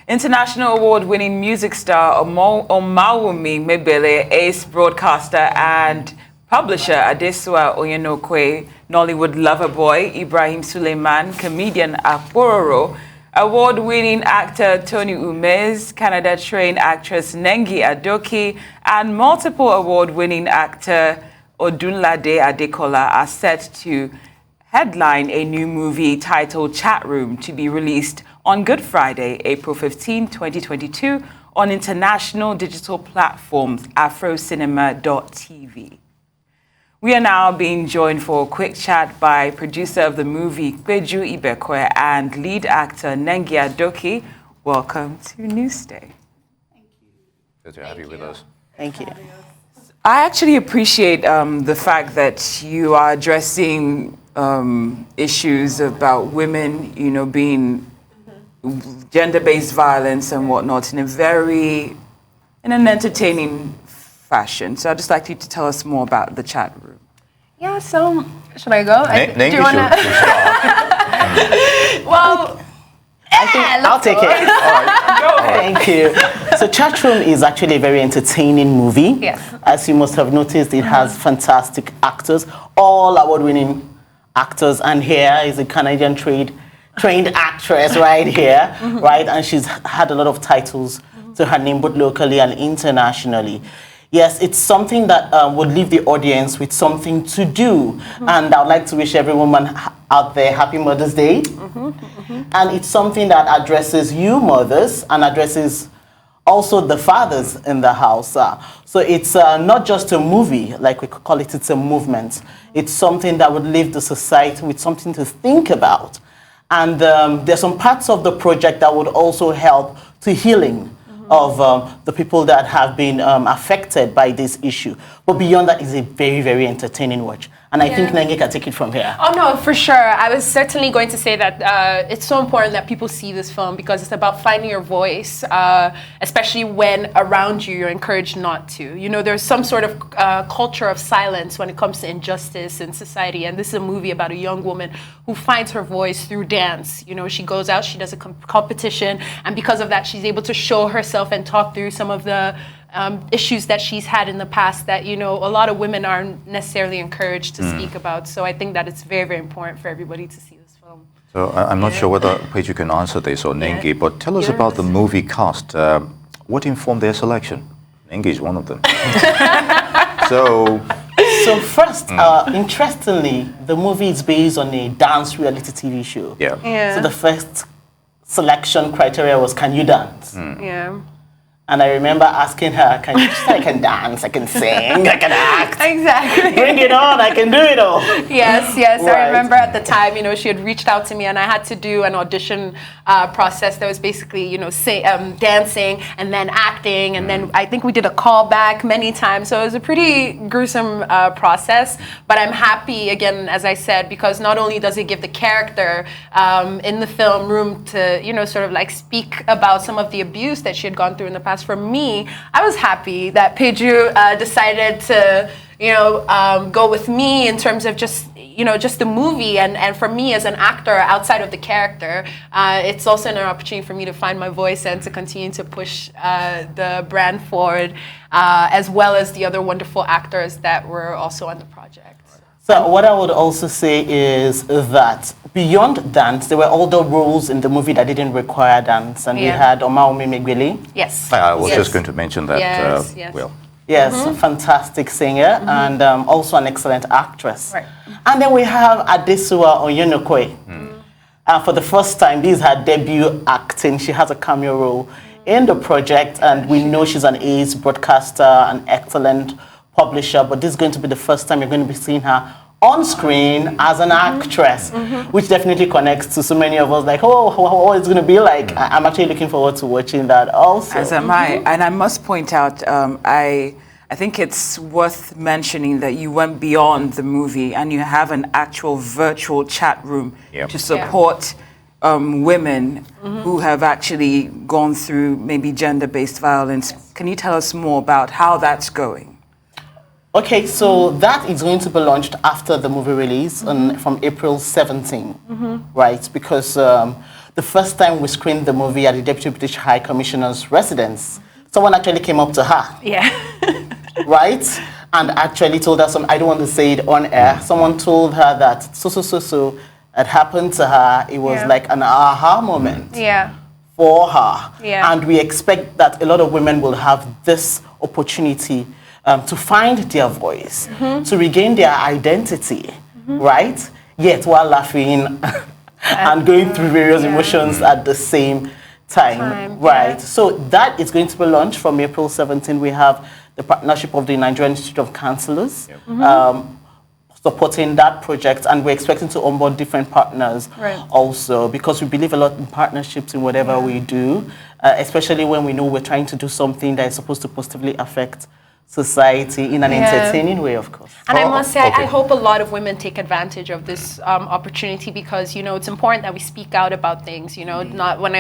International award-winning music star Omawumi Mebele, ace broadcaster and publisher Adesua Oyenokwe, Nollywood lover boy Ibrahim Suleiman, comedian Akpororo, award-winning actor Tony Umez, Canada-trained actress Nengi Adoki, and multiple award-winning actor Odunlade Adekola are set to headline a new movie titled Chatroom to be released on Good Friday, April 15, 2022, on international digital platforms afrocinema.tv. We are now being joined for a quick chat by producer of the movie Peju Ibekwe and lead actor Nengi Adoki. Welcome to Newsday. Thank you. Good to have you with us. Thank you. I actually appreciate the fact that you are addressing issues about women, being gender-based violence and whatnot in an entertaining fashion. So I'd just like you to tell us more about the chat room. Yeah, so should I go? Do you want to Well, I think I'll take it. All right. Thank you. So Chatroom is actually a very entertaining movie. Yes. As you must have noticed, it has fantastic actors, all award-winning actors, and here is a Canadian trained actress right here, right? And she's had a lot of titles to her name, both locally and internationally. Yes, it's something that would leave the audience with something to do. And I would like to wish every woman out there Happy Mother's Day. And it's something that addresses you mothers and addresses also the fathers in the house. So it's not just a movie, like we could call it, it's a movement. It's something that would leave the society with something to think about. And there's some parts of the project that would also help to healing of the people that have been affected by this issue. But beyond that, it's a very, very entertaining watch. And I think Nengi can take it from here. Oh, no, for sure. I was certainly going to say that it's so important that people see this film because it's about finding your voice, especially when around you, you're encouraged not to. There's some sort of culture of silence when it comes to injustice in society. And this is a movie about a young woman who finds her voice through dance. She goes out, she does a competition, and because of that, she's able to show herself and talk through some of the issues that she's had in the past that, a lot of women aren't necessarily encouraged to speak about. So I think that it's very, very important for everybody to see this film. So I'm not sure whether Peju can answer this or Nengi, but tell us about the movie cast. What informed their selection? Nengi is one of them. So first, interestingly, the movie is based on a dance reality TV show. Yeah. So the first selection criteria was, can you dance? Yeah. And I remember asking her, can you just say I can dance, I can sing, I can act. Exactly. Bring it on, I can do it all. Yes. Right. I remember at the time, she had reached out to me and I had to do an audition process that was basically, dancing and then acting. And then I think we did a callback many times. So it was a pretty gruesome process. But I'm happy, again, as I said, because not only does it give the character in the film room to, sort of like speak about some of the abuse that she had gone through in the past. For me, I was happy that Peju decided to, go with me in terms of just the movie. And for me as an actor outside of the character, it's also an opportunity for me to find my voice and to continue to push the brand forward, as well as the other wonderful actors that were also on the project. So what I would also say is that beyond dance, there were other roles in the movie that didn't require dance. And we had Omawumi Mebele. Yes. I was just going to mention that. Yes. Well. Yes, a fantastic singer and also an excellent actress. Right. And then we have Adesua Oyenokwe. For the first time, this is her debut acting. She has a cameo role in the project, and we know she's an ace broadcaster, an excellent publisher, but this is going to be the first time you're going to be seeing her on screen as an actress, which definitely connects to so many of us, like, what it's going to be like. I'm actually looking forward to watching that also. As am I. And I must point out, I think it's worth mentioning that you went beyond the movie and you have an actual virtual chat room to support women who have actually gone through maybe gender-based violence. Can you tell us more about how that's going? Okay, so that is going to be launched after the movie release from April 17, right? Because the the first time we screened the movie at the Deputy British High Commissioner's residence, someone actually came up to her. Yeah. Right? And actually told her I don't want to say it on air. Someone told her that so had happened to her. It was like an aha moment. Yeah. For her. Yeah. And we expect that a lot of women will have this opportunity to find their voice, to regain their identity, right? Yet while laughing and going through various emotions at the same time. Right. So that is going to be launched from April 17. We have the partnership of the Nigerian Institute of Councillors supporting that project, and we're expecting to onboard different partners also, because we believe a lot in partnerships in whatever we do, especially when we know we're trying to do something that is supposed to positively affect society in an entertaining way, of course. And I must say, I hope a lot of women take advantage of this opportunity, because it's important that we speak out about things. Not when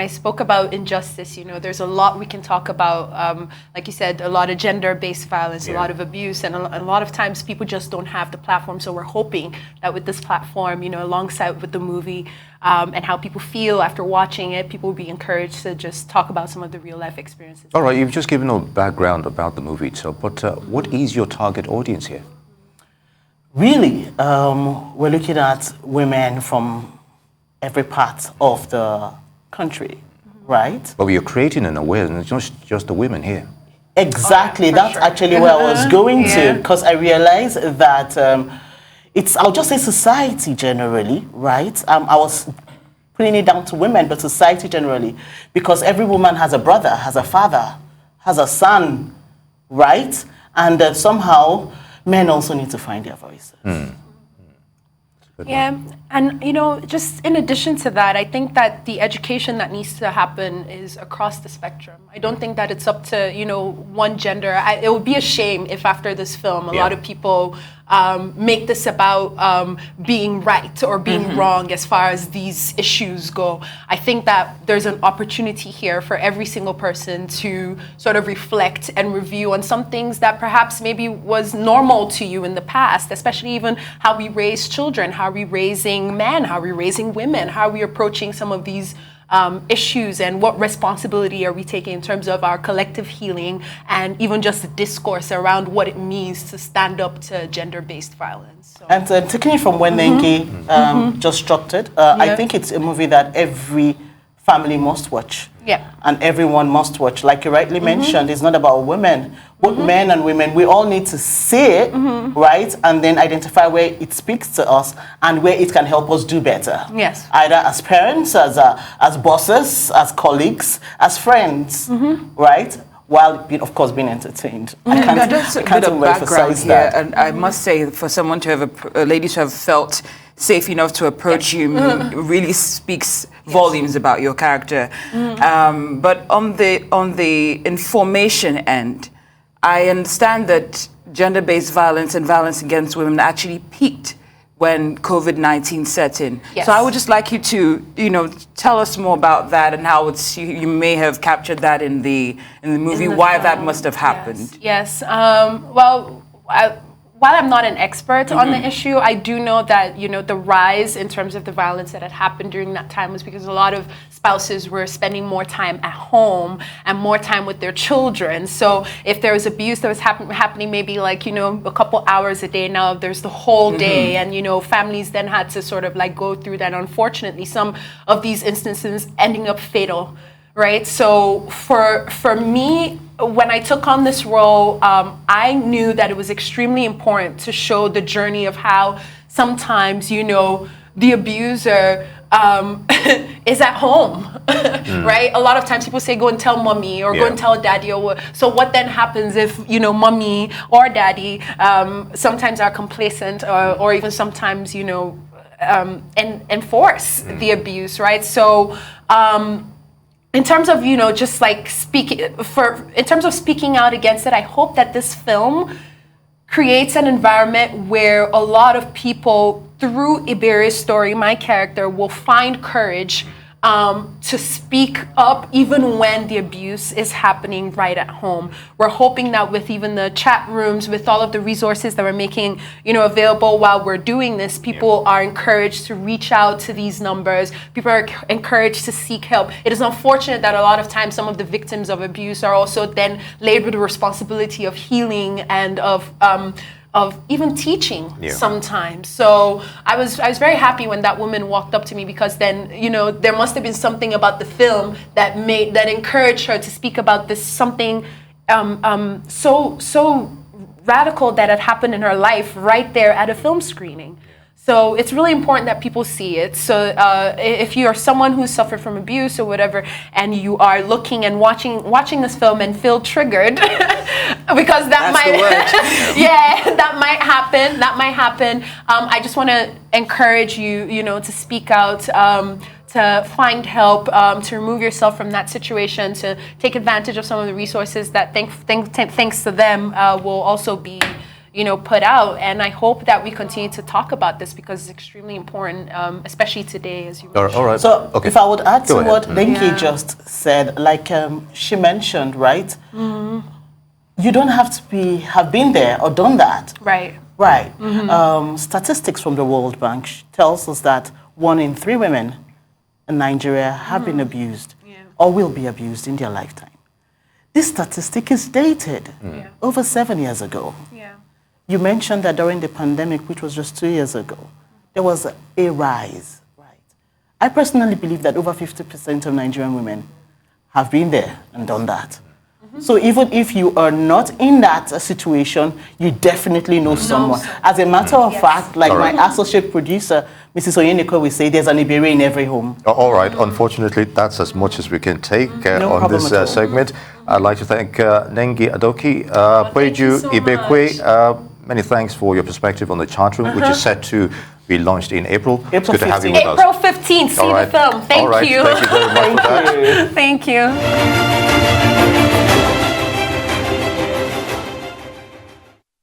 I spoke about injustice. There's a lot we can talk about. Like you said, a lot of gender-based violence, a lot of abuse, and a lot of times people just don't have the platform. So we're hoping that with this platform, alongside with the movie, and how people feel after watching it, people will be encouraged to just talk about some of the real-life experiences. All right, you've just given a background about the movie itself, but what is your target audience here? Really, we're looking at women from every part of the country, right? But you're creating an awareness, not just the women here. Exactly, that's actually where I was going to, because I realized that I'll just say society generally, right? I was putting it down to women, but society generally, because every woman has a brother, has a father, has a son, right? And somehow men also need to find their voices. Yeah, and just in addition to that, I think that the education that needs to happen is across the spectrum. I don't think that it's up to one gender. It would be a shame if after this film a lot of people make this about being right or being wrong as far as these issues go. I think that there's an opportunity here for every single person to sort of reflect and review on some things that perhaps maybe was normal to you in the past, especially even how we raise children, how we raising men, how we raising women, how we approaching some of these issues, and what responsibility are we taking in terms of our collective healing, and even just the discourse around what it means to stand up to gender-based violence. So. And taking it from when Nengi just dropped it, I think it's a movie that every family must watch. Yeah. And everyone must watch. Like you rightly mentioned, it's not about women. Both men and women, we all need to see it, right? And then identify where it speaks to us and where it can help us do better. Yes. Either as parents, as bosses, as colleagues, as friends, right? While, of course, being entertained. I Just a can't bit of background here, that. and I must say, for someone to have, ladies to have felt safe enough to approach you really speaks volumes about your character. But on the information end, I understand that gender-based violence and violence against women actually peaked when COVID-19 set in. Yes. So I would just like you to, tell us more about that and how you may have captured that in the movie, why that must have happened. Yes. While I'm not an expert on the issue, I do know that, the rise in terms of the violence that had happened during that time was because a lot of spouses were spending more time at home and more time with their children. So if there was abuse that was happening maybe like, a couple hours a day, now there's the whole day, and, families then had to sort of like go through that. Unfortunately, some of these instances ending up fatal. Right. So for me, when I took on this role, I knew that it was extremely important to show the journey of how sometimes, the abuser is at home, right? A lot of times people say, go and tell mommy or go and tell daddy. So what then happens if, mommy or daddy sometimes are complacent or even sometimes, enforce the abuse, right? So in terms of, just like in terms of speaking out against it, I hope that this film creates an environment where a lot of people, through Ibere's story, my character, will find courage to speak up even when the abuse is happening right at home. We're hoping that with even the chat rooms, with all of the resources that we're making, available while we're doing this, people are encouraged to reach out to these numbers. People are encouraged to seek help. It is unfortunate that a lot of times some of the victims of abuse are also then laid with the responsibility of healing and of even teaching sometimes. So I was very happy when that woman walked up to me, because then, there must have been something about the film that encouraged her to speak about this, something so radical that had happened in her life right there at a film screening. So it's really important that people see it. So if you are someone who suffered from abuse or whatever, and you are looking and watching this film and feel triggered, because that might happen. I just want to encourage you, to speak out, to find help, to remove yourself from that situation, to take advantage of some of the resources that, thanks to them, will also be put out. And I hope that we continue to talk about this, because it's extremely important, especially today, as you mentioned. All right. So if I would add to what Nengi Yeah. just said, like she mentioned, right? You don't have to have been there or done that. Right. Right. Statistics from the World Bank tells us that 1 in 3 women in Nigeria have been abused or will be abused in their lifetime. This statistic is dated over 7 years ago. Yeah. You mentioned that during the pandemic, which was just 2 years ago, there was a rise. Right. I personally believe that over 50% of Nigerian women have been there and done that. So even if you are not in that situation, you definitely know someone. As a matter of fact, like my associate producer, Mrs. Oyeniko, will say, there's an Iberi in every home. All right. Unfortunately, that's as much as we can take on this segment. I'd like to thank Nengi Adoki, Peju Ibekwe. Many thanks for your perspective on the Chatroom, which is set to be launched in April. It's good to have you with us. April 15th. See the film. Thank you. Thank you very much for that. Thank you.